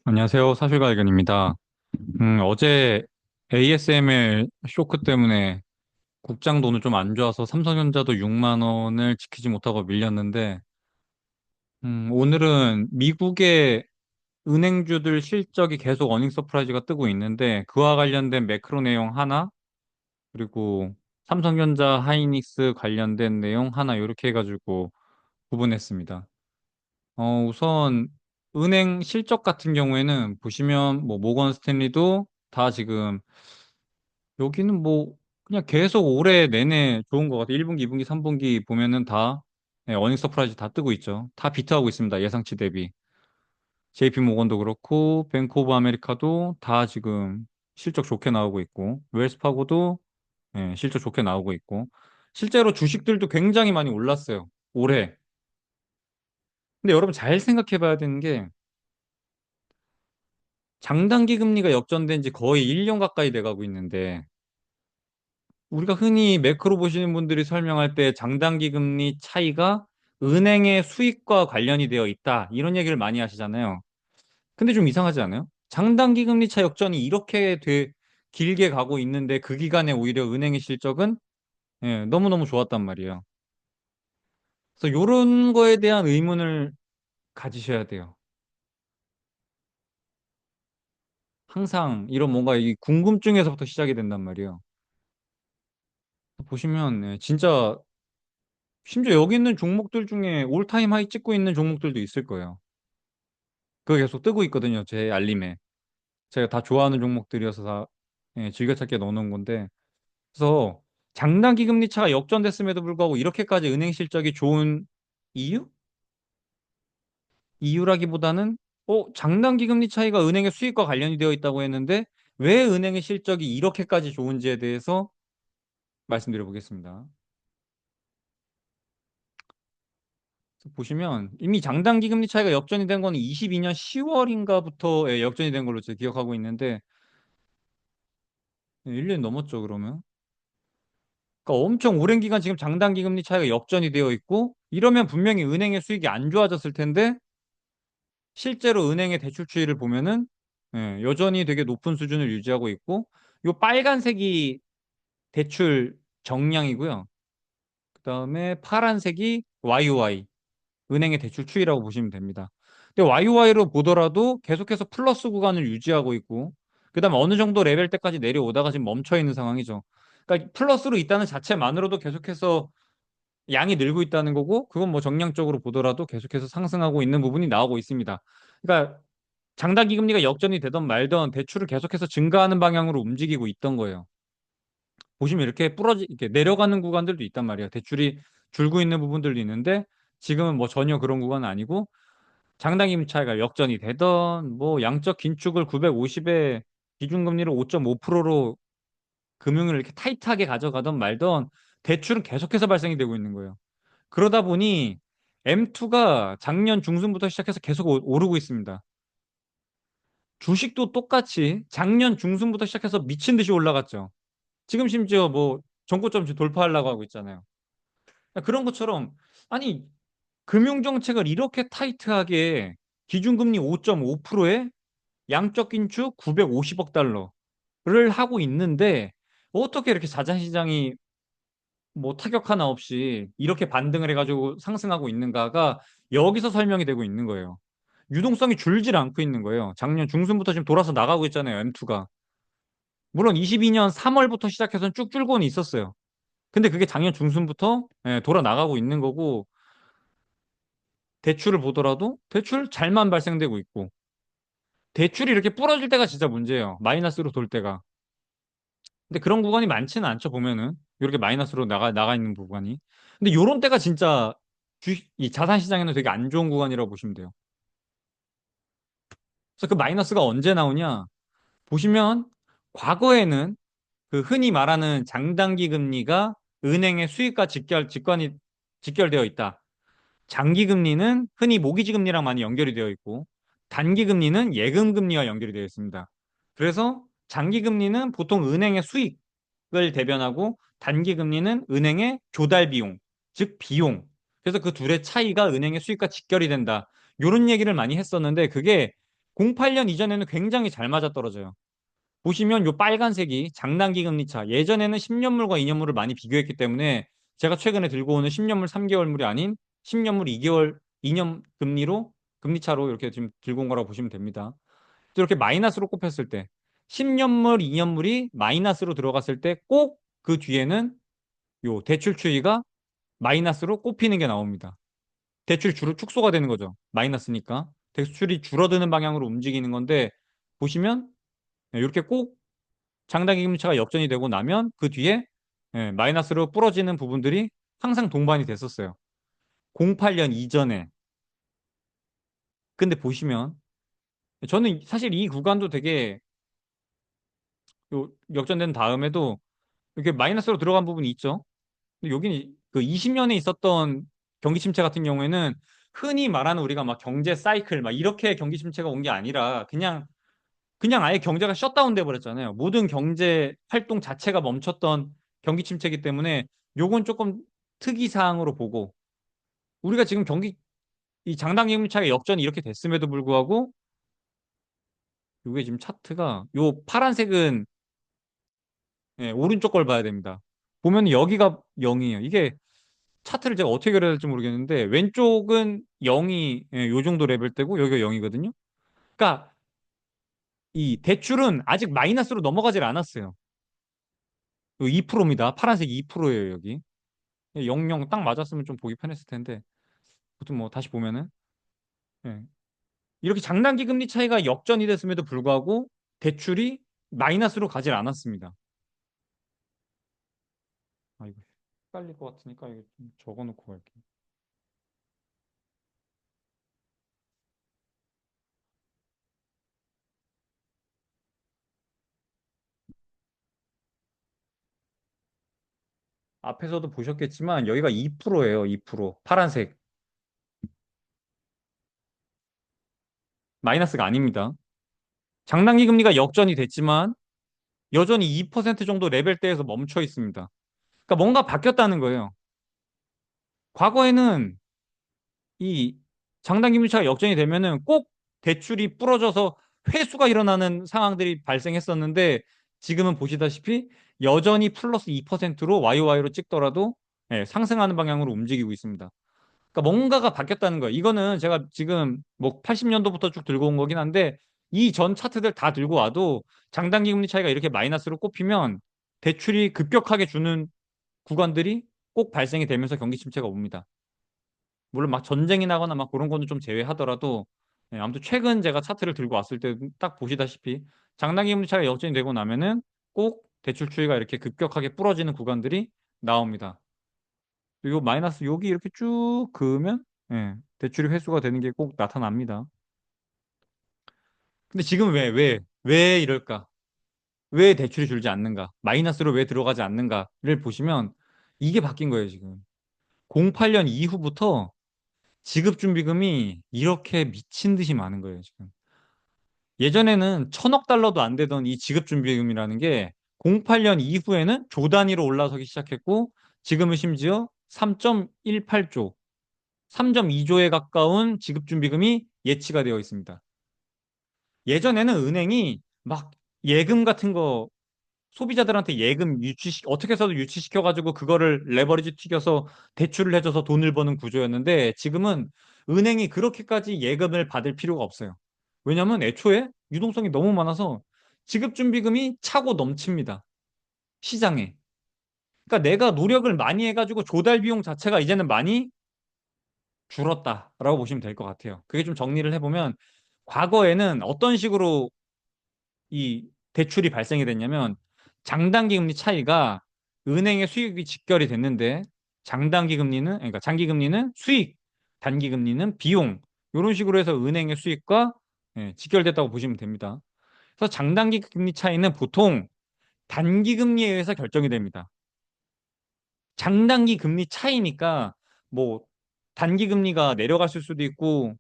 안녕하세요. 사실발견입니다. 어제 ASML 쇼크 때문에 국장 돈은 좀 안 좋아서 삼성전자도 6만 원을 지키지 못하고 밀렸는데, 오늘은 미국의 은행주들 실적이 계속 어닝 서프라이즈가 뜨고 있는데, 그와 관련된 매크로 내용 하나, 그리고 삼성전자 하이닉스 관련된 내용 하나, 이렇게 해가지고 구분했습니다. 우선 은행 실적 같은 경우에는 보시면 뭐 모건 스탠리도 다 지금 여기는 뭐 그냥 계속 올해 내내 좋은 것 같아요. 1분기, 2분기, 3분기 보면은 다 어닝 서프라이즈 다 뜨고 있죠. 다 비트하고 있습니다. 예상치 대비. JP 모건도 그렇고 뱅크 오브 아메리카도 다 지금 실적 좋게 나오고 있고 웰스파고도 실적 좋게 나오고 있고 실제로 주식들도 굉장히 많이 올랐어요. 올해. 근데 여러분 잘 생각해 봐야 되는 게 장단기 금리가 역전된 지 거의 1년 가까이 돼가고 있는데 우리가 흔히 매크로 보시는 분들이 설명할 때 장단기 금리 차이가 은행의 수익과 관련이 되어 있다. 이런 얘기를 많이 하시잖아요. 근데 좀 이상하지 않아요? 장단기 금리 차 역전이 이렇게 길게 가고 있는데 그 기간에 오히려 은행의 실적은 너무너무 좋았단 말이에요. 그래서 이런 거에 대한 의문을 가지셔야 돼요. 항상 이런 뭔가 이 궁금증에서부터 시작이 된단 말이에요. 보시면 진짜 심지어 여기 있는 종목들 중에 올타임 하이 찍고 있는 종목들도 있을 거예요. 그거 계속 뜨고 있거든요. 제 알림에. 제가 다 좋아하는 종목들이어서 다 즐겨찾기에 넣어놓은 건데. 그래서 장단기 금리 차가 역전됐음에도 불구하고 이렇게까지 은행 실적이 좋은 이유? 이유라기보다는 장단기 금리 차이가 은행의 수익과 관련이 되어 있다고 했는데 왜 은행의 실적이 이렇게까지 좋은지에 대해서 말씀드려 보겠습니다. 보시면 이미 장단기 금리 차이가 역전이 된 거는 22년 10월인가부터 역전이 된 걸로 제가 기억하고 있는데 1년 넘었죠, 그러면. 그러니까 엄청 오랜 기간 지금 장단기 금리 차이가 역전이 되어 있고 이러면 분명히 은행의 수익이 안 좋아졌을 텐데 실제로 은행의 대출 추이를 보면은 여전히 되게 높은 수준을 유지하고 있고 요 빨간색이 대출 정량이고요. 그다음에 파란색이 YOY 은행의 대출 추이라고 보시면 됩니다. 근데 YOY로 보더라도 계속해서 플러스 구간을 유지하고 있고, 그다음에 어느 정도 레벨 때까지 내려오다가 지금 멈춰 있는 상황이죠. 그러니까 플러스로 있다는 자체만으로도 계속해서 양이 늘고 있다는 거고, 그건 뭐 정량적으로 보더라도 계속해서 상승하고 있는 부분이 나오고 있습니다. 그러니까 장단기 금리가 역전이 되던 말던 대출을 계속해서 증가하는 방향으로 움직이고 있던 거예요. 보시면 이렇게 이렇게 내려가는 구간들도 있단 말이에요. 대출이 줄고 있는 부분들도 있는데, 지금은 뭐 전혀 그런 구간은 아니고, 장단기 차이가 역전이 되던 뭐 양적 긴축을 950에 기준금리를 5.5%로 금융을 이렇게 타이트하게 가져가던 말던 대출은 계속해서 발생이 되고 있는 거예요. 그러다 보니 M2가 작년 중순부터 시작해서 계속 오르고 있습니다. 주식도 똑같이 작년 중순부터 시작해서 미친 듯이 올라갔죠. 지금 심지어 뭐 전고점 돌파하려고 하고 있잖아요. 그런 것처럼 아니 금융정책을 이렇게 타이트하게 기준금리 5.5%에 양적 긴축 950억 달러를 하고 있는데 어떻게 이렇게 자산시장이 뭐 타격 하나 없이 이렇게 반등을 해가지고 상승하고 있는가가 여기서 설명이 되고 있는 거예요. 유동성이 줄질 않고 있는 거예요. 작년 중순부터 지금 돌아서 나가고 있잖아요, M2가. 물론 22년 3월부터 시작해서는 쭉 줄고는 있었어요. 근데 그게 작년 중순부터 돌아 나가고 있는 거고 대출을 보더라도 대출 잘만 발생되고 있고 대출이 이렇게 부러질 때가 진짜 문제예요. 마이너스로 돌 때가. 근데 그런 구간이 많지는 않죠, 보면은. 이렇게 마이너스로 나가 있는 구간이. 근데 요런 때가 진짜 이 자산 시장에는 되게 안 좋은 구간이라고 보시면 돼요. 그래서 그 마이너스가 언제 나오냐? 보시면 과거에는 그 흔히 말하는 장단기 금리가 은행의 수익과 직결되어 있다. 장기 금리는 흔히 모기지 금리랑 많이 연결이 되어 있고 단기 금리는 예금 금리와 연결이 되어 있습니다. 그래서 장기 금리는 보통 은행의 수익을 대변하고 단기 금리는 은행의 조달 비용, 즉 비용. 그래서 그 둘의 차이가 은행의 수익과 직결이 된다. 이런 얘기를 많이 했었는데 그게 08년 이전에는 굉장히 잘 맞아떨어져요. 보시면 요 빨간색이 장단기 금리 차. 예전에는 10년물과 2년물을 많이 비교했기 때문에 제가 최근에 들고 오는 10년물 3개월물이 아닌 10년물 2개월 2년 금리로 금리 차로 이렇게 지금 들고 온 거라고 보시면 됩니다. 이렇게 마이너스로 꼽혔을 때 10년물 2년물이 마이너스로 들어갔을 때 꼭 그 뒤에는 요 대출 추이가 마이너스로 꼽히는 게 나옵니다. 대출 축소가 되는 거죠. 마이너스니까. 대출이 줄어드는 방향으로 움직이는 건데 보시면 이렇게 꼭 장단기 금리차가 역전이 되고 나면 그 뒤에 마이너스로 부러지는 부분들이 항상 동반이 됐었어요. 08년 이전에. 근데 보시면 저는 사실 이 구간도 되게 역전된 다음에도 이렇게 마이너스로 들어간 부분이 있죠. 근데 여기는 그 20년에 있었던 경기 침체 같은 경우에는 흔히 말하는 우리가 막 경제 사이클 막 이렇게 경기 침체가 온 게 아니라 그냥 아예 경제가 셧다운 돼 버렸잖아요. 모든 경제 활동 자체가 멈췄던 경기 침체이기 때문에 요건 조금 특이 사항으로 보고 우리가 지금 이 장단기 금리 차가 역전이 이렇게 됐음에도 불구하고 요게 지금 차트가 요 파란색은 오른쪽 걸 봐야 됩니다. 보면 여기가 0이에요. 이게 차트를 제가 어떻게 그려야 될지 모르겠는데 왼쪽은 0이 요 정도 레벨대고 여기가 0이거든요. 그러니까 이 대출은 아직 마이너스로 넘어가질 않았어요. 2%입니다. 파란색 2%예요, 여기. 00 딱 맞았으면 좀 보기 편했을 텐데. 아무튼 뭐 다시 보면은 예. 이렇게 장단기 금리 차이가 역전이 됐음에도 불구하고 대출이 마이너스로 가질 않았습니다. 아, 이거 헷갈릴 것 같으니까 이거 좀 적어놓고 갈게요. 앞에서도 보셨겠지만 여기가 2%예요, 2%. 파란색. 마이너스가 아닙니다. 장단기 금리가 역전이 됐지만 여전히 2% 정도 레벨대에서 멈춰 있습니다. 그러니까 뭔가 바뀌었다는 거예요. 과거에는 이 장단기 물차가 역전이 되면은 꼭 대출이 부러져서 회수가 일어나는 상황들이 발생했었는데 지금은 보시다시피 여전히 플러스 2%로 YOY로 찍더라도 상승하는 방향으로 움직이고 있습니다. 그러니까 뭔가가 바뀌었다는 거예요. 이거는 제가 지금 뭐 80년도부터 쭉 들고 온 거긴 한데 이 전 차트들 다 들고 와도 장단기 금리 차이가 이렇게 마이너스로 꼽히면 대출이 급격하게 주는 구간들이 꼭 발생이 되면서 경기 침체가 옵니다. 물론 막 전쟁이 나거나 막 그런 거는 좀 제외하더라도 아무튼 최근 제가 차트를 들고 왔을 때 딱 보시다시피 장단기 금리 차이가 역전이 되고 나면은 꼭 대출 추이가 이렇게 급격하게 부러지는 구간들이 나옵니다. 요 마이너스 여기 이렇게 쭉 그으면 대출이 회수가 되는 게 꼭 나타납니다. 근데 지금 왜 이럴까? 왜 대출이 줄지 않는가? 마이너스로 왜 들어가지 않는가를 보시면 이게 바뀐 거예요, 지금. 08년 이후부터 지급준비금이 이렇게 미친 듯이 많은 거예요, 지금. 예전에는 1,000억 달러도 안 되던 이 지급준비금이라는 게 08년 이후에는 조 단위로 올라서기 시작했고 지금은 심지어 3.18조, 3.2조에 가까운 지급준비금이 예치가 되어 있습니다. 예전에는 은행이 막 예금 같은 거 소비자들한테 예금 어떻게 해서도 유치시켜가지고 그거를 레버리지 튀겨서 대출을 해줘서 돈을 버는 구조였는데 지금은 은행이 그렇게까지 예금을 받을 필요가 없어요. 왜냐하면 애초에 유동성이 너무 많아서 지급준비금이 차고 넘칩니다. 시장에. 그러니까 내가 노력을 많이 해가지고 조달 비용 자체가 이제는 많이 줄었다라고 보시면 될 것 같아요. 그게 좀 정리를 해보면 과거에는 어떤 식으로 이 대출이 발생이 됐냐면 장단기 금리 차이가 은행의 수익이 직결이 됐는데 장단기 금리는 그러니까 장기 금리는 수익, 단기 금리는 비용 이런 식으로 해서 은행의 수익과 직결됐다고 보시면 됩니다. 그래서 장단기 금리 차이는 보통 단기 금리에 의해서 결정이 됩니다. 장단기 금리 차이니까 뭐 단기 금리가 내려갔을 수도 있고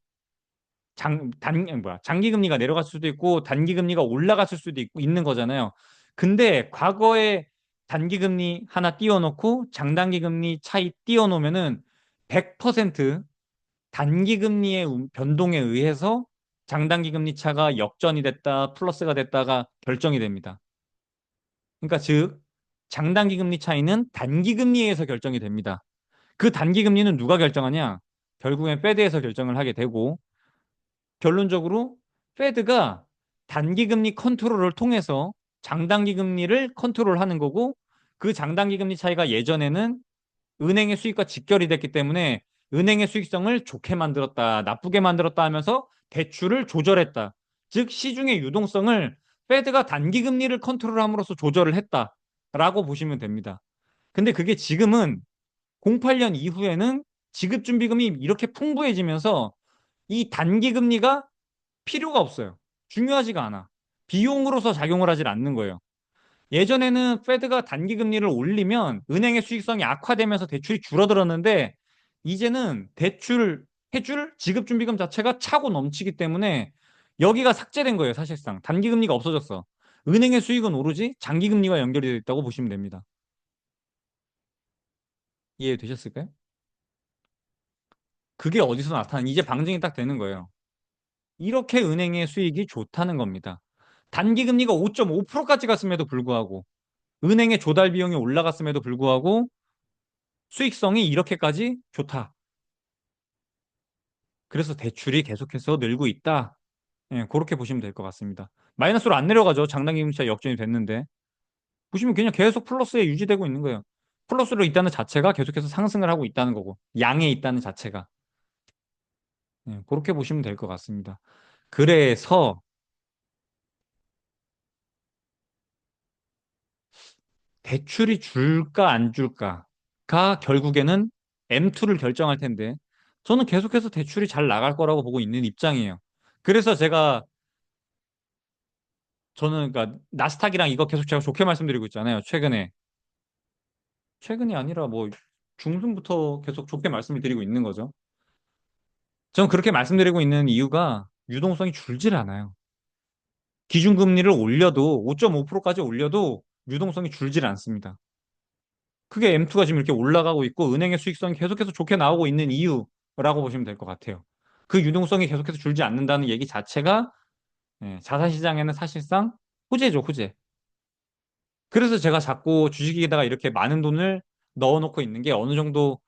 장기 금리가 내려갔을 수도 있고 단기 금리가 올라갔을 수도 있고 있는 거잖아요. 근데 과거에 단기 금리 하나 띄워놓고 장단기 금리 차이 띄워놓으면은 100% 단기 금리의 변동에 의해서 장단기 금리 차가 역전이 됐다, 플러스가 됐다가 결정이 됩니다. 그러니까 즉, 장단기 금리 차이는 단기 금리에서 결정이 됩니다. 그 단기 금리는 누가 결정하냐? 결국엔 페드에서 결정을 하게 되고, 결론적으로 페드가 단기 금리 컨트롤을 통해서 장단기 금리를 컨트롤하는 거고, 그 장단기 금리 차이가 예전에는 은행의 수익과 직결이 됐기 때문에 은행의 수익성을 좋게 만들었다, 나쁘게 만들었다 하면서 대출을 조절했다. 즉 시중의 유동성을 페드가 단기 금리를 컨트롤함으로써 조절을 했다라고 보시면 됩니다. 근데 그게 지금은 08년 이후에는 지급준비금이 이렇게 풍부해지면서 이 단기 금리가 필요가 없어요. 중요하지가 않아. 비용으로서 작용을 하질 않는 거예요. 예전에는 페드가 단기 금리를 올리면 은행의 수익성이 악화되면서 대출이 줄어들었는데 이제는 대출 해줄 지급준비금 자체가 차고 넘치기 때문에 여기가 삭제된 거예요, 사실상. 단기 금리가 없어졌어. 은행의 수익은 오로지 장기 금리와 연결이 되어 있다고 보시면 됩니다. 이해되셨을까요? 그게 어디서 나타나는 이제 방증이 딱 되는 거예요. 이렇게 은행의 수익이 좋다는 겁니다. 단기 금리가 5.5%까지 갔음에도 불구하고 은행의 조달 비용이 올라갔음에도 불구하고 수익성이 이렇게까지 좋다. 그래서 대출이 계속해서 늘고 있다. 예, 그렇게 보시면 될 것 같습니다. 마이너스로 안 내려가죠. 장단기 금리차 역전이 됐는데. 보시면 그냥 계속 플러스에 유지되고 있는 거예요. 플러스로 있다는 자체가 계속해서 상승을 하고 있다는 거고, 양에 있다는 자체가. 예, 그렇게 보시면 될 것 같습니다. 그래서 대출이 줄까 안 줄까가 결국에는 M2를 결정할 텐데, 저는 계속해서 대출이 잘 나갈 거라고 보고 있는 입장이에요. 그래서 저는 그러니까 나스닥이랑 이거 계속 제가 좋게 말씀드리고 있잖아요. 최근이 아니라 뭐 중순부터 계속 좋게 말씀을 드리고 있는 거죠. 저는 그렇게 말씀드리고 있는 이유가 유동성이 줄질 않아요. 기준금리를 올려도 5.5%까지 올려도 유동성이 줄질 않습니다. 그게 M2가 지금 이렇게 올라가고 있고 은행의 수익성이 계속해서 좋게 나오고 있는 이유라고 보시면 될 것 같아요. 그 유동성이 계속해서 줄지 않는다는 얘기 자체가 자산시장에는 사실상 호재죠, 호재. 그래서 제가 자꾸 주식에다가 이렇게 많은 돈을 넣어놓고 있는 게 어느 정도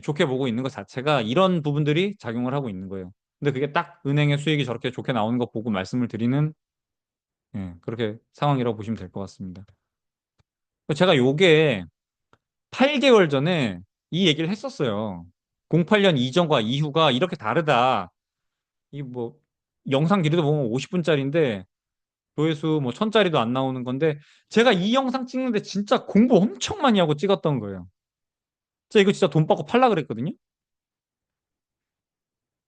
좋게 보고 있는 것 자체가 이런 부분들이 작용을 하고 있는 거예요. 근데 그게 딱 은행의 수익이 저렇게 좋게 나오는 거 보고 말씀을 드리는 그렇게 상황이라고 보시면 될 것 같습니다. 제가 요게 8개월 전에 이 얘기를 했었어요. 08년 이전과 이후가 이렇게 다르다. 이 뭐 영상 길이도 보면 50분짜리인데 조회수 뭐 1000짜리도 안 나오는 건데 제가 이 영상 찍는데 진짜 공부 엄청 많이 하고 찍었던 거예요. 제가 이거 진짜 돈 받고 팔라 그랬거든요.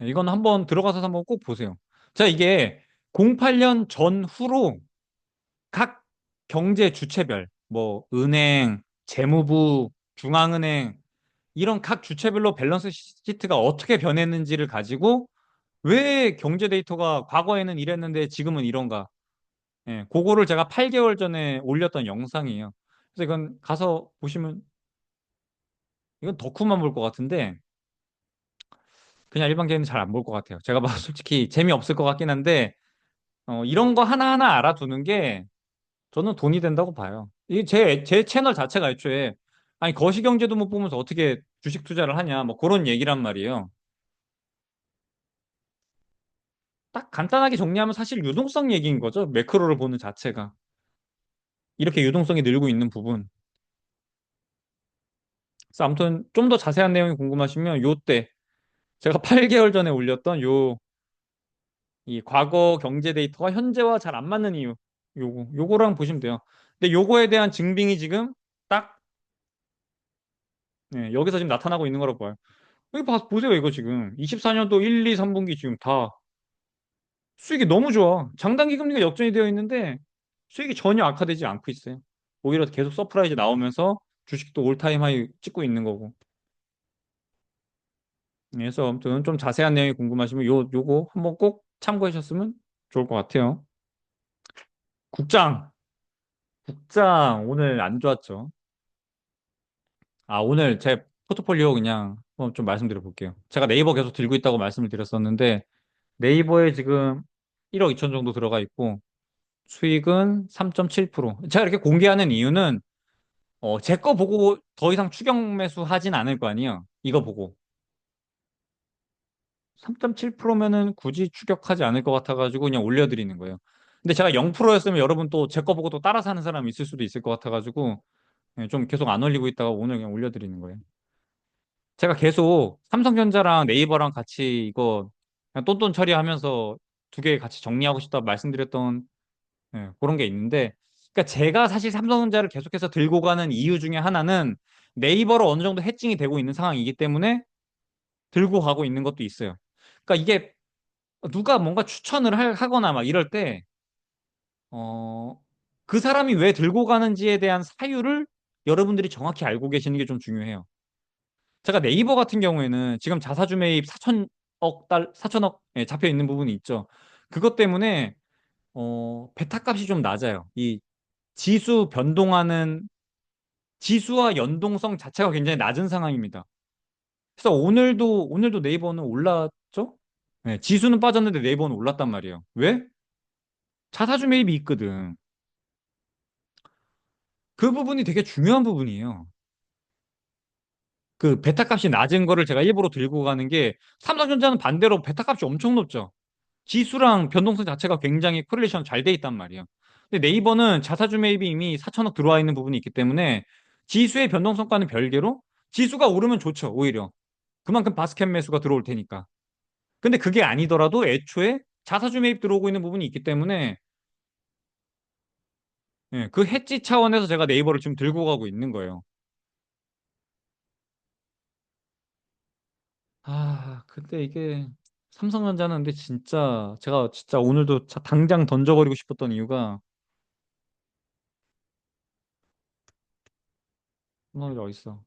이건 한번 들어가서 한번 꼭 보세요. 자, 이게 08년 전후로 각 경제 주체별, 뭐 은행, 재무부, 중앙은행 이런 각 주체별로 밸런스 시트가 어떻게 변했는지를 가지고 왜 경제 데이터가 과거에는 이랬는데 지금은 이런가? 그거를 제가 8개월 전에 올렸던 영상이에요. 그래서 이건 가서 보시면 이건 덕후만 볼 것 같은데 그냥 일반인은 잘 안 볼 것 같아요. 제가 봐도 솔직히 재미없을 것 같긴 한데 이런 거 하나하나 알아두는 게 저는 돈이 된다고 봐요. 이게 제 채널 자체가 애초에 아니 거시경제도 못 보면서 어떻게 주식 투자를 하냐 뭐 그런 얘기란 말이에요. 딱 간단하게 정리하면 사실 유동성 얘기인 거죠. 매크로를 보는 자체가. 이렇게 유동성이 늘고 있는 부분. 그래서 아무튼 좀 더 자세한 내용이 궁금하시면 요때 제가 8개월 전에 올렸던 이 과거 경제 데이터가 현재와 잘 안 맞는 이유. 요거랑 보시면 돼요. 근데 요거에 대한 증빙이 지금 딱 여기서 지금 나타나고 있는 거라고 봐요. 여기 보세요, 이거 지금. 24년도 1, 2, 3분기 지금 다 수익이 너무 좋아. 장단기 금리가 역전이 되어 있는데 수익이 전혀 악화되지 않고 있어요. 오히려 계속 서프라이즈 나오면서 주식도 올타임 하이 찍고 있는 거고. 그래서 아무튼 좀 자세한 내용이 궁금하시면 요거 한번 꼭 참고하셨으면 좋을 것 같아요. 국장. 국장 오늘 안 좋았죠. 아, 오늘 제 포트폴리오 그냥 한번 좀 말씀드려 볼게요. 제가 네이버 계속 들고 있다고 말씀을 드렸었는데 네이버에 지금 1억 2천 정도 들어가 있고, 수익은 3.7%. 제가 이렇게 공개하는 이유는, 제 거 보고 더 이상 추격 매수 하진 않을 거 아니에요. 이거 보고. 3.7%면은 굳이 추격하지 않을 것 같아가지고 그냥 올려드리는 거예요. 근데 제가 0%였으면 여러분 또 제 거 보고 또 따라 사는 사람이 있을 수도 있을 것 같아가지고 좀 계속 안 올리고 있다가 오늘 그냥 올려드리는 거예요. 제가 계속 삼성전자랑 네이버랑 같이 이거 그냥 똔똔 처리하면서 두 개 같이 정리하고 싶다 말씀드렸던 그런 게 있는데, 그러니까 제가 사실 삼성전자를 계속해서 들고 가는 이유 중에 하나는 네이버로 어느 정도 해칭이 되고 있는 상황이기 때문에 들고 가고 있는 것도 있어요. 그러니까 이게 누가 뭔가 추천을 하거나 막 이럴 때, 어, 그 사람이 왜 들고 가는지에 대한 사유를 여러분들이 정확히 알고 계시는 게 좀 중요해요. 제가 네이버 같은 경우에는 지금 자사주 매입 4천억 잡혀 있는 부분이 있죠. 그것 때문에, 베타 값이 좀 낮아요. 이 지수 변동하는, 지수와 연동성 자체가 굉장히 낮은 상황입니다. 그래서 오늘도 네이버는 올랐죠? 네, 지수는 빠졌는데 네이버는 올랐단 말이에요. 왜? 자사주 매입이 있거든. 그 부분이 되게 중요한 부분이에요. 그 베타 값이 낮은 거를 제가 일부러 들고 가는 게 삼성전자는 반대로 베타 값이 엄청 높죠. 지수랑 변동성 자체가 굉장히 코릴레이션 잘 돼 있단 말이에요. 근데 네이버는 자사주 매입이 이미 4천억 들어와 있는 부분이 있기 때문에 지수의 변동성과는 별개로 지수가 오르면 좋죠, 오히려. 그만큼 바스켓 매수가 들어올 테니까. 근데 그게 아니더라도 애초에 자사주 매입 들어오고 있는 부분이 있기 때문에 그 해지 차원에서 제가 네이버를 지금 들고 가고 있는 거예요. 근데 이게 삼성전자는 근데 진짜 제가 진짜 오늘도 당장 던져버리고 싶었던 이유가 삼성전자 어딨어?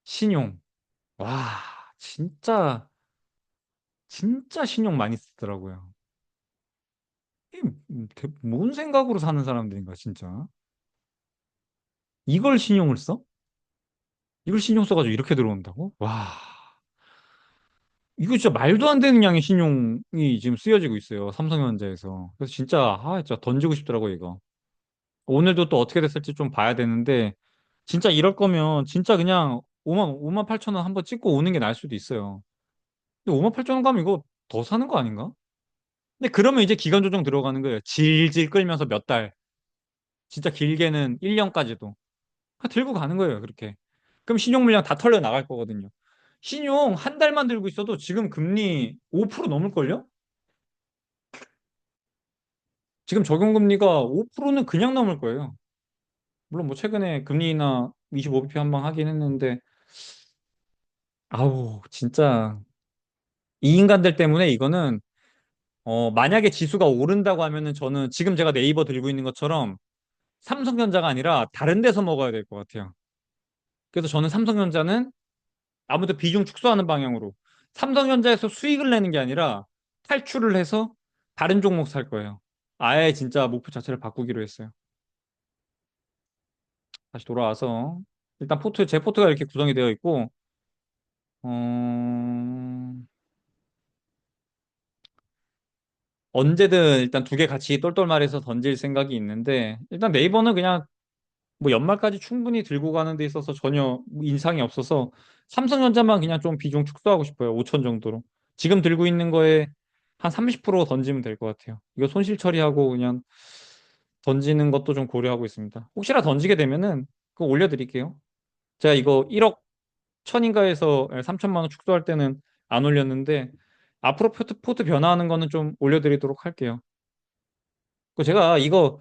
신용. 와, 진짜 진짜 신용 많이 쓰더라고요. 이게 뭔 생각으로 사는 사람들인가 진짜? 이걸 신용을 써? 이걸 신용 써가지고 이렇게 들어온다고? 와, 이거 진짜 말도 안 되는 양의 신용이 지금 쓰여지고 있어요. 삼성전자에서. 그래서 진짜 던지고 싶더라고요, 이거. 오늘도 또 어떻게 됐을지 좀 봐야 되는데, 진짜 이럴 거면 진짜 그냥 5만 8천 원 한번 찍고 오는 게 나을 수도 있어요. 근데 5만 8천 원 가면 이거 더 사는 거 아닌가? 근데 그러면 이제 기간 조정 들어가는 거예요. 질질 끌면서 몇 달. 진짜 길게는 1년까지도. 들고 가는 거예요, 그렇게. 그럼 신용 물량 다 털려 나갈 거거든요. 신용 한 달만 들고 있어도 지금 금리 5% 넘을걸요? 지금 적용금리가 5%는 그냥 넘을 거예요. 물론 뭐 최근에 금리 인하 25bp 한 방 하긴 했는데, 아우, 진짜 이 인간들 때문에 이거는 만약에 지수가 오른다고 하면은 저는 지금 제가 네이버 들고 있는 것처럼 삼성전자가 아니라 다른 데서 먹어야 될 것 같아요. 그래서 저는 삼성전자는 아무튼 비중 축소하는 방향으로 삼성전자에서 수익을 내는 게 아니라 탈출을 해서 다른 종목 살 거예요. 아예 진짜 목표 자체를 바꾸기로 했어요. 다시 돌아와서 일단 제 포트가 이렇게 구성이 되어 있고, 어, 언제든 일단 두 개 같이 똘똘말해서 던질 생각이 있는데, 일단 네이버는 그냥 뭐 연말까지 충분히 들고 가는 데 있어서 전혀 인상이 없어서 삼성전자만 그냥 좀 비중 축소하고 싶어요. 5천 정도로. 지금 들고 있는 거에 한 30% 던지면 될 것 같아요. 이거 손실 처리하고 그냥 던지는 것도 좀 고려하고 있습니다. 혹시나 던지게 되면은 그거 올려드릴게요. 제가 이거 1억 천인가 해서 3천만 원 축소할 때는 안 올렸는데 앞으로 포트 변화하는 거는 좀 올려드리도록 할게요. 제가 이거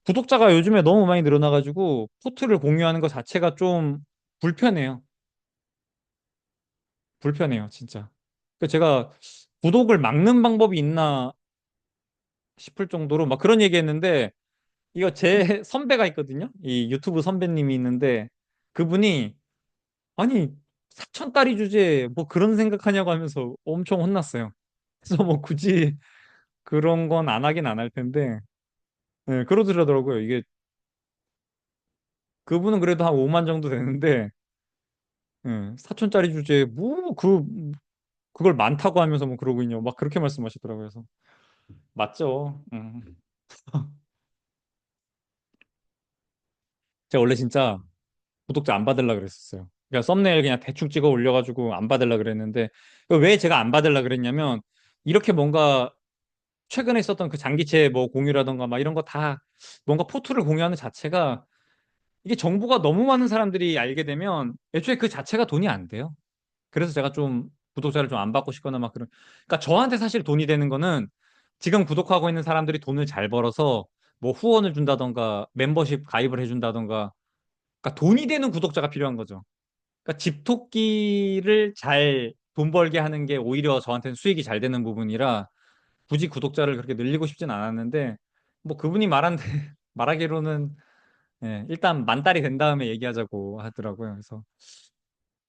구독자가 요즘에 너무 많이 늘어나가지고 포트를 공유하는 것 자체가 좀 불편해요. 불편해요, 진짜. 제가 구독을 막는 방법이 있나 싶을 정도로 막 그런 얘기 했는데 이거 제 선배가 있거든요. 이 유튜브 선배님이 있는데 그분이 아니 사천짜리 주제에 뭐 그런 생각하냐고 하면서 엄청 혼났어요. 그래서 뭐 굳이 그런 건 안 하긴 안 할 텐데 그러더라고요. 이게 그분은 그래도 한 5만 정도 되는데 사천짜리 주제에 뭐 그걸 많다고 하면서 뭐 그러고 있냐고 막 그렇게 말씀하시더라고요. 그래서 맞죠. 제가 원래 진짜 구독자 안 받으려고 그랬었어요. 그러니까 썸네일 그냥 대충 찍어 올려가지고 안 받으려고 그랬는데 왜 제가 안 받으려고 그랬냐면 이렇게 뭔가 최근에 있었던 그 장기체 뭐 공유라던가 막 이런 거 다 뭔가 포트를 공유하는 자체가 이게 정보가 너무 많은 사람들이 알게 되면 애초에 그 자체가 돈이 안 돼요. 그래서 제가 좀 구독자를 좀 안 받고 싶거나 막 그런. 그러니까 저한테 사실 돈이 되는 거는 지금 구독하고 있는 사람들이 돈을 잘 벌어서 뭐 후원을 준다던가 멤버십 가입을 해준다던가 그러니까 돈이 되는 구독자가 필요한 거죠. 그러니까 집토끼를 잘 돈 벌게 하는 게 오히려 저한테는 수익이 잘 되는 부분이라 굳이 구독자를 그렇게 늘리고 싶진 않았는데 뭐 그분이 말하기로는 일단 만 달이 된 다음에 얘기하자고 하더라고요. 그래서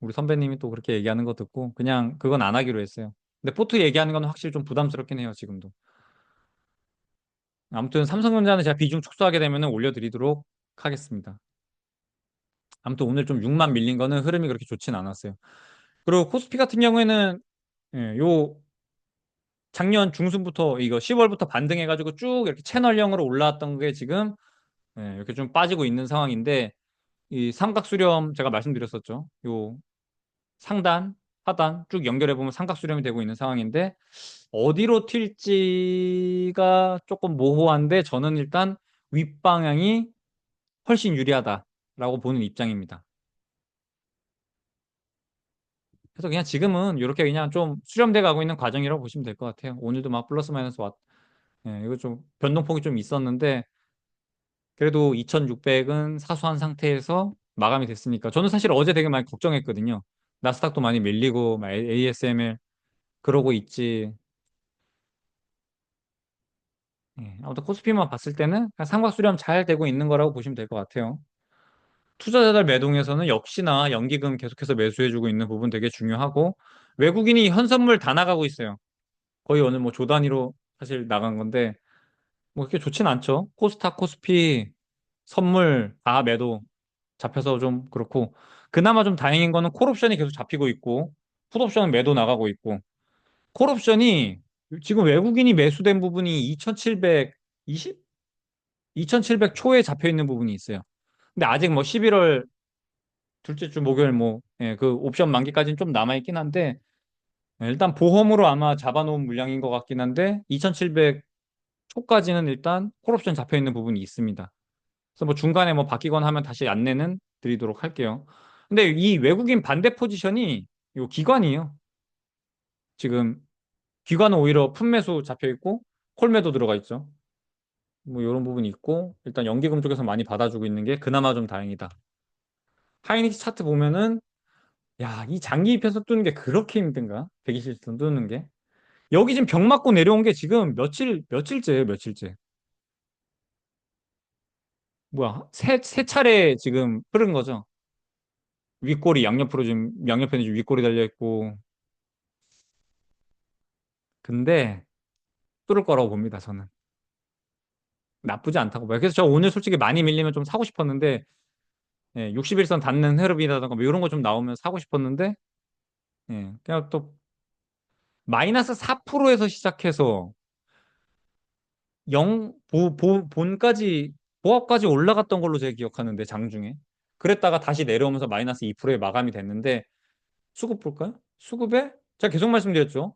우리 선배님이 또 그렇게 얘기하는 거 듣고 그냥 그건 안 하기로 했어요. 근데 포트 얘기하는 건 확실히 좀 부담스럽긴 해요, 지금도. 아무튼 삼성전자는 제가 비중 축소하게 되면 올려드리도록 하겠습니다. 아무튼 오늘 좀 6만 밀린 거는 흐름이 그렇게 좋진 않았어요. 그리고 코스피 같은 경우에는 요 작년 중순부터 이거 10월부터 반등해가지고 쭉 이렇게 채널형으로 올라왔던 게 지금 이렇게 좀 빠지고 있는 상황인데 이 삼각수렴 제가 말씀드렸었죠. 요 상단, 하단 쭉 연결해 보면 삼각수렴이 되고 있는 상황인데 어디로 튈지가 조금 모호한데 저는 일단 윗방향이 훨씬 유리하다라고 보는 입장입니다. 그래서 그냥 지금은 이렇게 그냥 좀 수렴돼 가고 있는 과정이라고 보시면 될 것 같아요. 오늘도 막 플러스 마이너스 이거 좀 변동폭이 좀 있었는데 그래도 2600은 사수한 상태에서 마감이 됐으니까 저는 사실 어제 되게 많이 걱정했거든요. 나스닥도 많이 밀리고 막 ASML 그러고 있지. 아무튼 코스피만 봤을 때는 그냥 삼각수렴 잘 되고 있는 거라고 보시면 될 것 같아요. 투자자들 매동에서는 역시나 연기금 계속해서 매수해주고 있는 부분 되게 중요하고 외국인이 현선물 다 나가고 있어요. 거의 오늘 뭐 조 단위로 사실 나간 건데 뭐 그렇게 좋진 않죠. 코스닥, 코스피, 선물 다 매도 잡혀서 좀 그렇고 그나마 좀 다행인 거는 콜옵션이 계속 잡히고 있고 풋옵션은 매도 나가고 있고 콜옵션이 지금 외국인이 매수된 부분이 2720? 2700 초에 잡혀 있는 부분이 있어요. 근데 아직 뭐 11월 둘째 주 목요일 그 옵션 만기까지는 좀 남아 있긴 한데 일단 보험으로 아마 잡아놓은 물량인 것 같긴 한데 2700 초까지는 일단 콜옵션 잡혀 있는 부분이 있습니다. 그래서 뭐 중간에 뭐 바뀌거나 하면 다시 안내는 드리도록 할게요. 근데 이 외국인 반대 포지션이 요 기관이에요. 지금 기관은 오히려 풋매수 잡혀 있고 콜매도 들어가 있죠. 뭐 이런 부분이 있고 일단 연기금 쪽에서 많이 받아주고 있는 게 그나마 좀 다행이다. 하이닉스 차트 보면은 야, 이 장기 입혀서 뜨는 게 그렇게 힘든가? 120선 뜨는 게. 여기 지금 벽 맞고 내려온 게 지금 며칠째예요, 며칠째. 뭐야, 세 차례 지금 흐른 거죠. 윗골이 양옆으로 지금, 양옆에는 지금 윗골이 달려있고. 근데 뚫을 거라고 봅니다, 저는. 나쁘지 않다고 봐요. 그래서 저 오늘 솔직히 많이 밀리면 좀 사고 싶었는데, 61선 닿는 흐름이라던가 뭐 이런 거 좀 나오면 사고 싶었는데, 그냥 또 마이너스 4%에서 시작해서 본까지, 보합까지 올라갔던 걸로 제가 기억하는데, 장중에. 그랬다가 다시 내려오면서 마이너스 2%에 마감이 됐는데, 수급 볼까요? 수급에? 제가 계속 말씀드렸죠.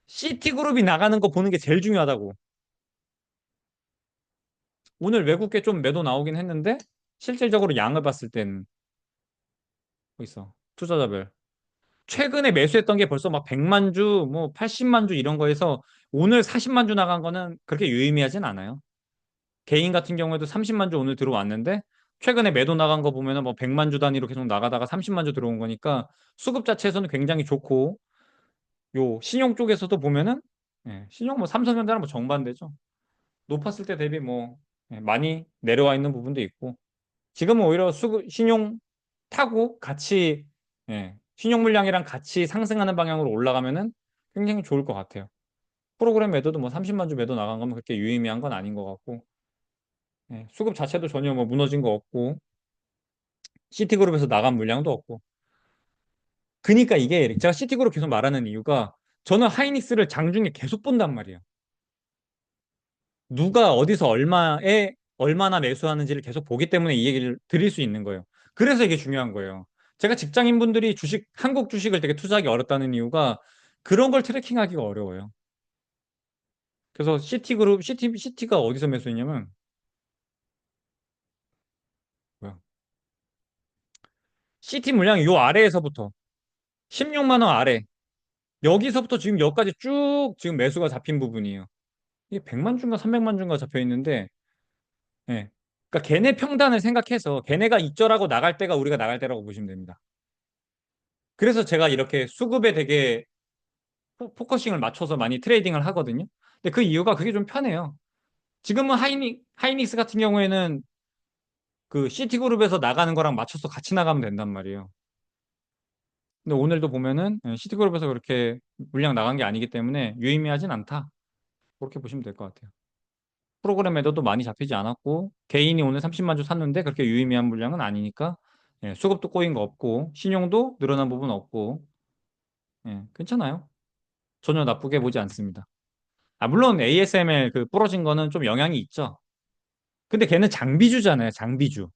CT그룹이 나가는 거 보는 게 제일 중요하다고. 오늘 외국계 좀 매도 나오긴 했는데, 실질적으로 양을 봤을 때는, 뭐 있어. 투자자별. 최근에 매수했던 게 벌써 막 100만 주, 뭐 80만 주 이런 거에서 오늘 40만 주 나간 거는 그렇게 유의미하진 않아요. 개인 같은 경우에도 30만 주 오늘 들어왔는데 최근에 매도 나간 거 보면은 뭐 100만 주 단위로 계속 나가다가 30만 주 들어온 거니까 수급 자체에서는 굉장히 좋고 요 신용 쪽에서도 보면은 신용 뭐 삼성전자랑 뭐 정반대죠. 높았을 때 대비 뭐 많이 내려와 있는 부분도 있고 지금은 오히려 수급 신용 타고 같이 신용 물량이랑 같이 상승하는 방향으로 올라가면은 굉장히 좋을 것 같아요. 프로그램 매도도 뭐 30만 주 매도 나간 거면 그렇게 유의미한 건 아닌 것 같고 수급 자체도 전혀 뭐 무너진 거 없고 시티그룹에서 나간 물량도 없고 그니까 이게 제가 시티그룹 계속 말하는 이유가 저는 하이닉스를 장중에 계속 본단 말이에요. 누가 어디서 얼마나 매수하는지를 계속 보기 때문에 이 얘기를 드릴 수 있는 거예요. 그래서 이게 중요한 거예요. 제가 직장인분들이 한국 주식을 되게 투자하기 어렵다는 이유가 그런 걸 트래킹하기가 어려워요. 그래서 시티가 어디서 매수했냐면, 뭐야? 시티 물량이 요 아래에서부터 16만 원 아래, 여기서부터 지금 여기까지 쭉 지금 매수가 잡힌 부분이에요. 이게 100만 주인가 300만 주인가 잡혀 있는데, 예. 그러니까 걔네 평단을 생각해서 걔네가 이절하고 나갈 때가 우리가 나갈 때라고 보시면 됩니다. 그래서 제가 이렇게 수급에 되게 포커싱을 맞춰서 많이 트레이딩을 하거든요. 근데 그 이유가 그게 좀 편해요. 지금은 하이닉스 같은 경우에는 그 시티그룹에서 나가는 거랑 맞춰서 같이 나가면 된단 말이에요. 근데 오늘도 보면은 시티그룹에서 그렇게 물량 나간 게 아니기 때문에 유의미하진 않다. 그렇게 보시면 될 것 같아요. 프로그램 에도도 많이 잡히지 않았고 개인이 오늘 30만 주 샀는데 그렇게 유의미한 물량은 아니니까 수급도 꼬인 거 없고 신용도 늘어난 부분 없고 괜찮아요. 전혀 나쁘게 보지 않습니다. 아, 물론 ASML 그 부러진 거는 좀 영향이 있죠. 근데 걔는 장비주잖아요, 장비주.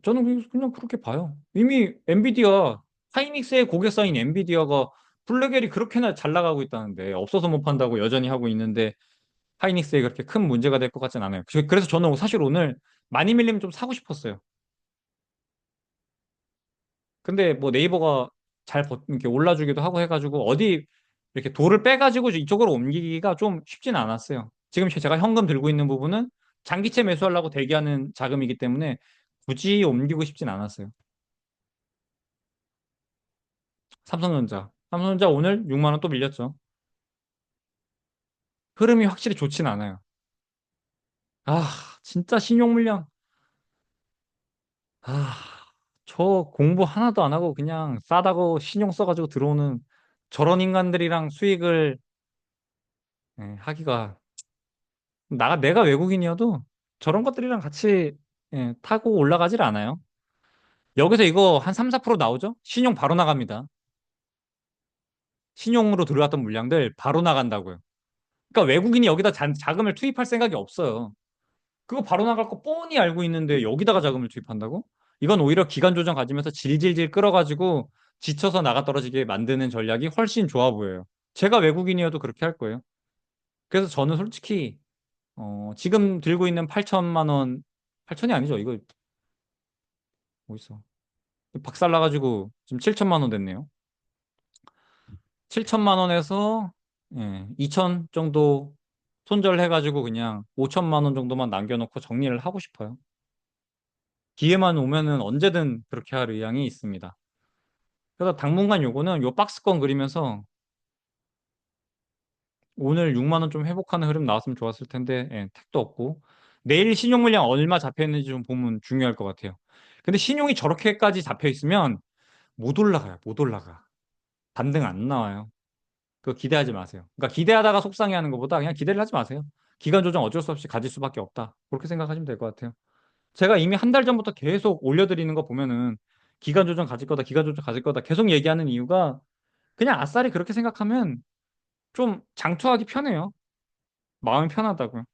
저는 그냥 그렇게 봐요. 이미 엔비디아, 하이닉스의 고객사인 엔비디아가 블랙엘이 그렇게나 잘 나가고 있다는데 없어서 못 판다고 여전히 하고 있는데 하이닉스에 그렇게 큰 문제가 될 것 같진 않아요. 그래서 저는 사실 오늘 많이 밀리면 좀 사고 싶었어요. 근데 뭐 네이버가 이렇게 올라주기도 하고 해가지고 어디 이렇게 돌을 빼가지고 이쪽으로 옮기기가 좀 쉽진 않았어요. 지금 제가 현금 들고 있는 부분은 장기채 매수하려고 대기하는 자금이기 때문에 굳이 옮기고 싶진 않았어요. 삼성전자 오늘 6만 원 또 밀렸죠. 흐름이 확실히 좋진 않아요. 아, 진짜 신용 물량. 아, 저 공부 하나도 안 하고 그냥 싸다고 신용 써가지고 들어오는 저런 인간들이랑 수익을 하기가 내가 외국인이어도 저런 것들이랑 같이 타고 올라가질 않아요. 여기서 이거 한 3, 4% 나오죠? 신용 바로 나갑니다. 신용으로 들어왔던 물량들 바로 나간다고요. 그러니까 외국인이 여기다 자금을 투입할 생각이 없어요. 그거 바로 나갈 거 뻔히 알고 있는데 여기다가 자금을 투입한다고? 이건 오히려 기간 조정 가지면서 질질질 끌어가지고 지쳐서 나가 떨어지게 만드는 전략이 훨씬 좋아 보여요. 제가 외국인이어도 그렇게 할 거예요. 그래서 저는 솔직히 지금 들고 있는 8천만 원, 8천이 아니죠. 이거 뭐 있어? 박살 나가지고 지금 7천만 원 됐네요. 7천만 원에서 2천 정도 손절해가지고 그냥 5천만 원 정도만 남겨놓고 정리를 하고 싶어요. 기회만 오면은 언제든 그렇게 할 의향이 있습니다. 그래서 당분간 요거는 요 박스권 그리면서 오늘 6만 원 좀 회복하는 흐름 나왔으면 좋았을 텐데 택도 없고 내일 신용 물량 얼마 잡혀 있는지 좀 보면 중요할 것 같아요. 근데 신용이 저렇게까지 잡혀 있으면 못 올라가요. 못 올라가. 반등 안 나와요. 그거 기대하지 마세요. 그러니까 기대하다가 속상해하는 것보다 그냥 기대를 하지 마세요. 기간 조정 어쩔 수 없이 가질 수밖에 없다. 그렇게 생각하시면 될 것 같아요. 제가 이미 한 달 전부터 계속 올려드리는 거 보면은 기간 조정 가질 거다, 기간 조정 가질 거다 계속 얘기하는 이유가 그냥 아싸리 그렇게 생각하면 좀 장투하기 편해요. 마음이 편하다고요.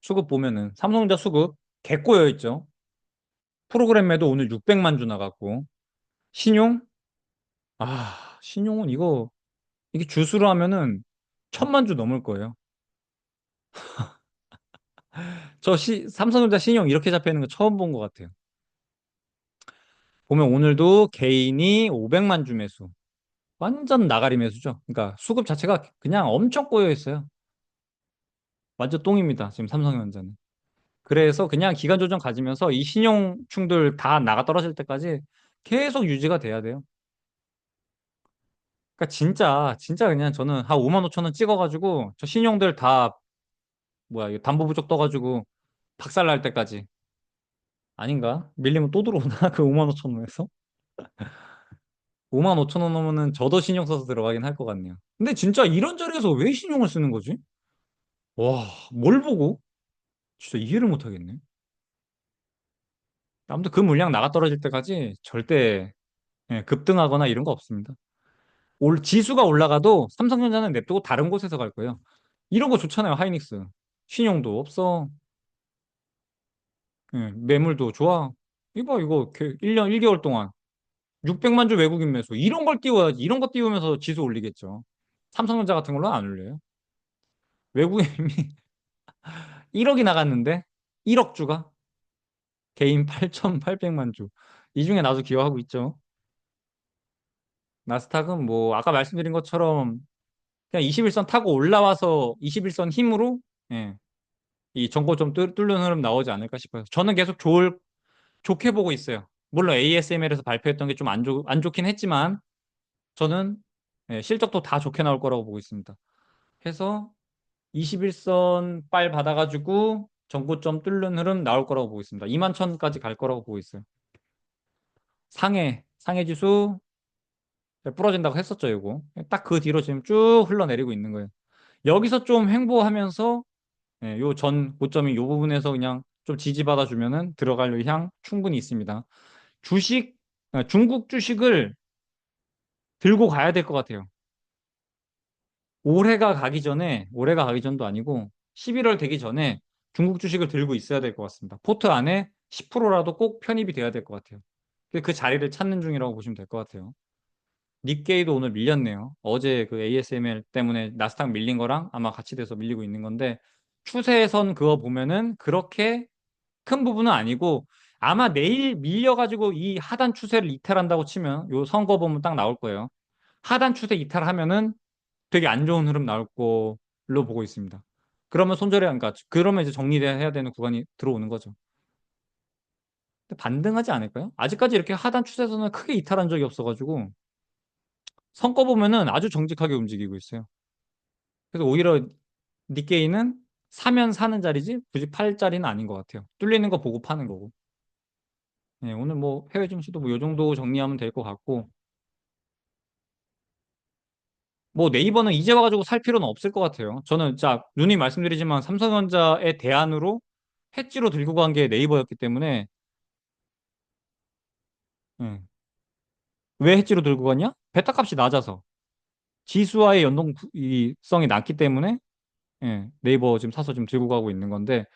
수급 보면은 삼성전자 수급 개 꼬여 있죠. 프로그램에도 오늘 600만 주 나갔고 신용 신용은 이게 주수로 하면은 1000만 주 넘을 거예요. 삼성전자 신용 이렇게 잡혀 있는 거 처음 본 것 같아요. 보면 오늘도 개인이 500만 주 매수. 완전 나가리 매수죠. 그러니까 수급 자체가 그냥 엄청 꼬여 있어요. 완전 똥입니다. 지금 삼성전자는. 그래서 그냥 기간 조정 가지면서 이 신용충들 다 나가 떨어질 때까지 계속 유지가 돼야 돼요. 그러니까 진짜 그냥 저는 한 5만 5천 원 찍어가지고 저 신용들 다 뭐야 이거 담보 부족 떠가지고 박살 날 때까지 아닌가? 밀리면 또 들어오나? 그 5만 5천 원에서? 5만 5천 원 넘으면 저도 신용 써서 들어가긴 할 것 같네요. 근데 진짜 이런 자리에서 왜 신용을 쓰는 거지? 와, 뭘 보고? 진짜 이해를 못 하겠네. 아무튼 그 물량 나가 떨어질 때까지 절대 예, 급등하거나 이런 거 없습니다. 지수가 올라가도 삼성전자는 냅두고 다른 곳에서 갈 거예요. 이런 거 좋잖아요, 하이닉스. 신용도 없어. 예, 매물도 좋아. 이거 1년 1개월 동안 600만 주 외국인 매수. 이런 걸 띄워야지. 이런 거 띄우면서 지수 올리겠죠. 삼성전자 같은 걸로 안 올려요. 외국인이 1억이 나갔는데 1억 주가 개인 8,800만 주. 이 중에 나도 기여하고 있죠. 나스닥은 뭐 아까 말씀드린 것처럼 그냥 21선 타고 올라와서 21선 힘으로 예, 이 정고 좀 뚫는 흐름 나오지 않을까 싶어요. 저는 계속 좋게 보고 있어요. 물론 ASML에서 발표했던 게 좀 안 좋긴 했지만 저는 예, 실적도 다 좋게 나올 거라고 보고 있습니다. 해서 21선 빨 받아가지고 정고점 뚫는 흐름 나올 거라고 보고 있습니다. 2만 천까지 갈 거라고 보고 있어요. 상해 지수 부러진다고 했었죠, 이거. 딱 그 뒤로 지금 쭉 흘러내리고 있는 거예요. 여기서 좀 횡보하면서 요 전 고점이 요 부분에서 그냥 좀 지지받아 주면은 들어갈 의향 충분히 있습니다. 주식 중국 주식을 들고 가야 될 것 같아요. 올해가 가기 전도 아니고 11월 되기 전에 중국 주식을 들고 있어야 될 것 같습니다. 포트 안에 10%라도 꼭 편입이 돼야 될 것 같아요. 그 자리를 찾는 중이라고 보시면 될 것 같아요. 닉게이도 오늘 밀렸네요. 어제 그 ASML 때문에 나스닥 밀린 거랑 아마 같이 돼서 밀리고 있는 건데 추세선 그거 보면은 그렇게 큰 부분은 아니고 아마 내일 밀려가지고 이 하단 추세를 이탈한다고 치면 요 선거 보면 딱 나올 거예요. 하단 추세 이탈하면은 되게 안 좋은 흐름 나올 걸로 보고 있습니다. 그러면 그러니까 그러면 이제 정리해야 되는 구간이 들어오는 거죠. 근데 반등하지 않을까요? 아직까지 이렇게 하단 추세선을 크게 이탈한 적이 없어가지고 성과 보면은 아주 정직하게 움직이고 있어요. 그래서 오히려 닉게이는 사면 사는 자리지 굳이 팔 자리는 아닌 것 같아요. 뚫리는 거 보고 파는 거고. 네, 오늘 뭐 해외 증시도 뭐 요 정도 정리하면 될 것 같고 뭐 네이버는 이제 와가지고 살 필요는 없을 것 같아요. 저는 자 누님 말씀드리지만 삼성전자의 대안으로 해지로 들고 간 게 네이버였기 때문에 예. 왜 해지로 들고 갔냐? 베타 값이 낮아서 지수와의 연동성이 낮기 때문에 예, 네이버 지금 사서 지금 들고 가고 있는 건데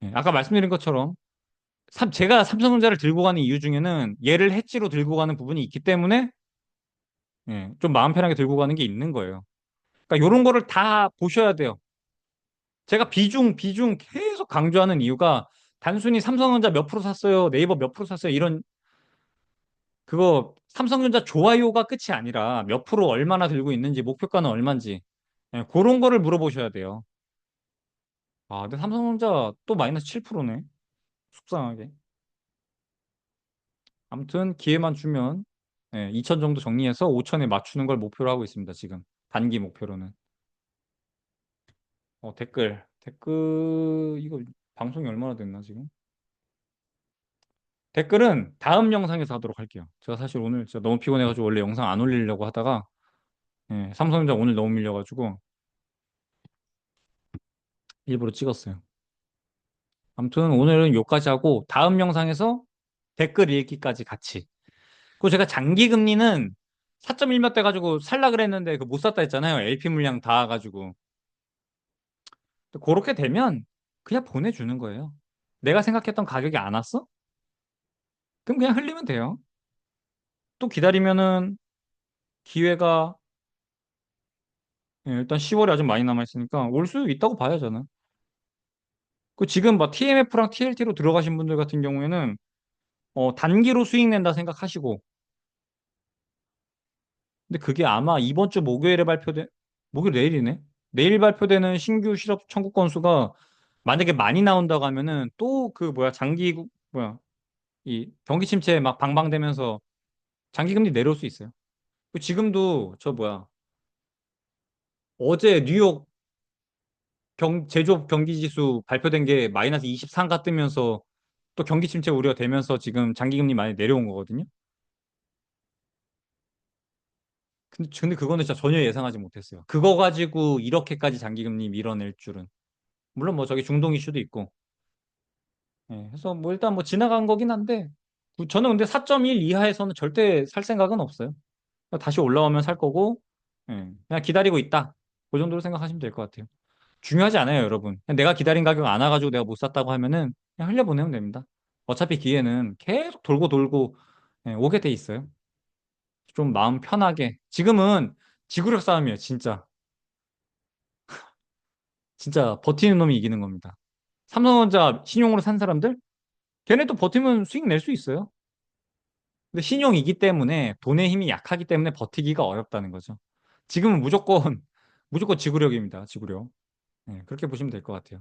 예, 아까 말씀드린 것처럼 제가 삼성전자를 들고 가는 이유 중에는 얘를 해지로 들고 가는 부분이 있기 때문에 예, 좀 마음 편하게 들고 가는 게 있는 거예요. 그러니까 이런 거를 다 보셔야 돼요. 제가 비중 계속 강조하는 이유가 단순히 삼성전자 몇 프로 샀어요, 네이버 몇 프로 샀어요 이런 그거 삼성전자 좋아요가 끝이 아니라 몇 프로 얼마나 들고 있는지 목표가는 얼마인지 예, 그런 거를 물어보셔야 돼요. 아, 근데 삼성전자 또 마이너스 7%네. 속상하게. 아무튼 기회만 주면 2천 정도 정리해서 5천에 맞추는 걸 목표로 하고 있습니다. 지금 단기 목표로는. 댓글 이거 방송이 얼마나 됐나 지금? 댓글은 다음 영상에서 하도록 할게요. 제가 사실 오늘 진짜 너무 피곤해가지고 원래 영상 안 올리려고 하다가 삼성전자 오늘 너무 밀려가지고 일부러 찍었어요. 아무튼 오늘은 여기까지 하고 다음 영상에서 댓글 읽기까지 같이. 그리고 제가 장기 금리는 4.1 몇 돼 가지고 살라 그랬는데 그 못 샀다 했잖아요. LP 물량 다 가지고. 그렇게 되면 그냥 보내주는 거예요. 내가 생각했던 가격이 안 왔어? 그럼 그냥 흘리면 돼요. 또 기다리면은 기회가 일단 10월에 아직 많이 남아있으니까 올 수 있다고 봐요, 저는. 그 지금 막 TMF랑 TLT로 들어가신 분들 같은 경우에는 단기로 수익 낸다 생각하시고 근데 그게 아마 이번 주 목요일에 목요일 내일이네? 내일 발표되는 신규 실업 청구 건수가 만약에 많이 나온다고 하면은 또 그 뭐야 이 경기 침체 막 방방되면서 장기 금리 내려올 수 있어요. 그 지금도 저 뭐야 어제 뉴욕 제조업 경기 지수 발표된 게 마이너스 23가 뜨면서 또 경기 침체 우려되면서 지금 장기 금리 많이 내려온 거거든요. 근데 그거는 진짜 전혀 예상하지 못했어요. 그거 가지고 이렇게까지 장기금리 밀어낼 줄은. 물론 뭐 저기 중동 이슈도 있고. 예, 그래서 뭐 일단 뭐 지나간 거긴 한데, 저는 근데 4.1 이하에서는 절대 살 생각은 없어요. 다시 올라오면 살 거고, 예, 그냥 기다리고 있다. 그 정도로 생각하시면 될 것 같아요. 중요하지 않아요, 여러분. 그냥 내가 기다린 가격 안 와가지고 내가 못 샀다고 하면은 그냥 흘려보내면 됩니다. 어차피 기회는 계속 돌고 돌고 예, 오게 돼 있어요. 좀 마음 편하게. 지금은 지구력 싸움이에요, 진짜. 진짜 버티는 놈이 이기는 겁니다. 삼성전자 신용으로 산 사람들? 걔네도 버티면 수익 낼 수 있어요. 근데 신용이기 때문에 돈의 힘이 약하기 때문에 버티기가 어렵다는 거죠. 지금은 무조건, 무조건 지구력입니다, 지구력. 네, 그렇게 보시면 될 것 같아요.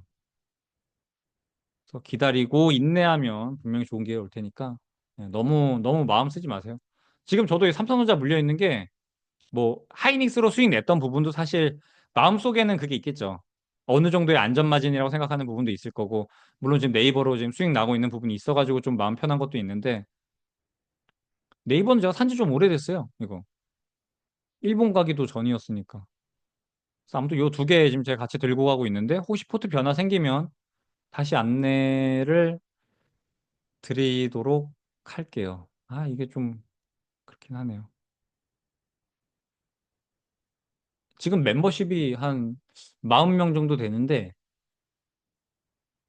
그래서 기다리고 인내하면 분명히 좋은 기회 올 테니까 네, 너무 마음 쓰지 마세요. 지금 저도 이 삼성전자 물려 있는 게 뭐 하이닉스로 수익 냈던 부분도 사실 마음속에는 그게 있겠죠. 어느 정도의 안전마진이라고 생각하는 부분도 있을 거고 물론 지금 네이버로 지금 수익 나고 있는 부분이 있어가지고 좀 마음 편한 것도 있는데 네이버는 제가 산지 좀 오래됐어요. 이거 일본 가기도 전이었으니까. 그래서 아무튼 요 두 개 지금 제가 같이 들고 가고 있는데 혹시 포트 변화 생기면 다시 안내를 드리도록 할게요. 아, 이게 좀 그렇긴 하네요. 지금 멤버십이 한 40명 정도 되는데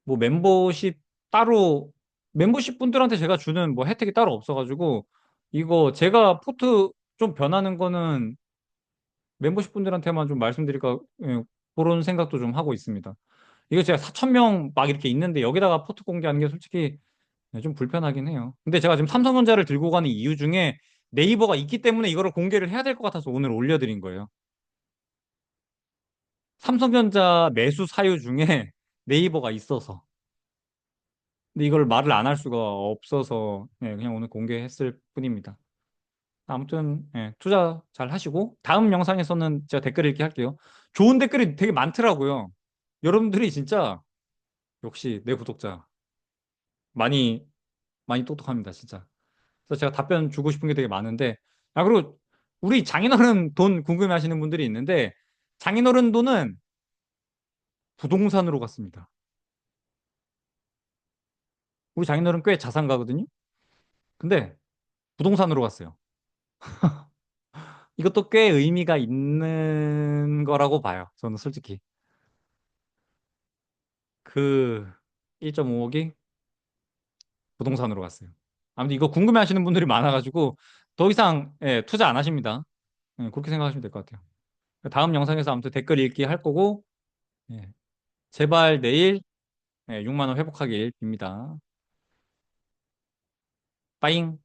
뭐 멤버십 따로 멤버십 분들한테 제가 주는 뭐 혜택이 따로 없어가지고 이거 제가 포트 좀 변하는 거는 멤버십 분들한테만 좀 말씀드릴까 예, 그런 생각도 좀 하고 있습니다. 이거 제가 4천 명 막 이렇게 있는데 여기다가 포트 공개하는 게 솔직히 좀 불편하긴 해요. 근데 제가 지금 삼성전자를 들고 가는 이유 중에 네이버가 있기 때문에 이거를 공개를 해야 될 것 같아서 오늘 올려드린 거예요. 삼성전자 매수 사유 중에 네이버가 있어서. 근데 이걸 말을 안 할 수가 없어서 그냥 오늘 공개했을 뿐입니다. 아무튼 투자 잘 하시고 다음 영상에서는 제가 댓글 읽기 할게요. 좋은 댓글이 되게 많더라고요. 여러분들이 진짜 역시 내 구독자 많이 많이 똑똑합니다, 진짜. 그래서 제가 답변 주고 싶은 게 되게 많은데 아 그리고 우리 장인어른 돈 궁금해하시는 분들이 있는데 장인어른 돈은 부동산으로 갔습니다. 우리 장인어른 꽤 자산가거든요. 근데 부동산으로 갔어요. 이것도 꽤 의미가 있는 거라고 봐요. 저는 솔직히. 그 1.5억이 부동산으로 갔어요. 아무튼 이거 궁금해 하시는 분들이 많아가지고 더 이상 투자 안 하십니다. 그렇게 생각하시면 될 것 같아요. 다음 영상에서 아무튼 댓글 읽기 할 거고, 예, 제발 내일 6만 원 회복하길 빕니다. 빠잉.